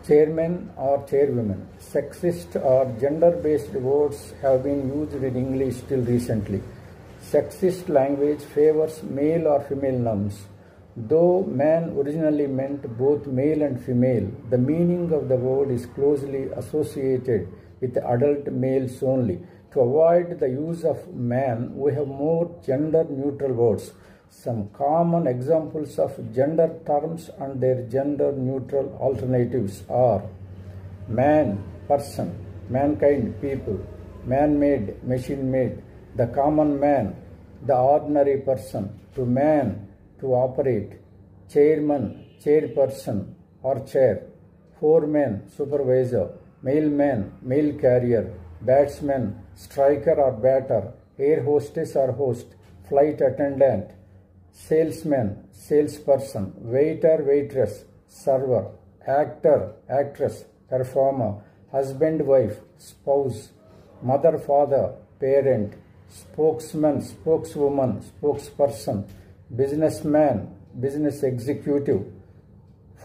Chairman or chairwoman. Sexist or gender-based words have been used in English till recently. Sexist language favors male or female nouns. Though man originally meant both male and female, the meaning of the word is closely associated with adult males only. To avoid the use of man, we have more gender-neutral words. Some common examples of gender terms and their gender-neutral alternatives are man, person, mankind, people, man-made, machine-made, the common man, the ordinary person, to man, to operate, chairman, chairperson or chair, foreman, supervisor, mailman, mail carrier, batsman, striker or batter, air hostess or host, flight attendant, salesman, salesperson, waiter, waitress, server, actor, actress, performer, husband, wife, spouse, mother, father, parent, spokesman, spokeswoman, spokesperson, businessman, business executive,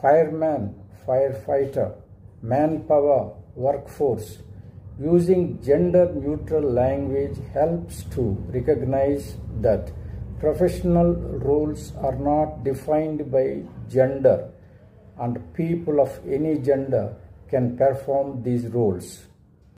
fireman, firefighter, manpower, workforce. Using gender-neutral language helps to recognize that professional roles are not defined by gender and people of any gender can perform these roles.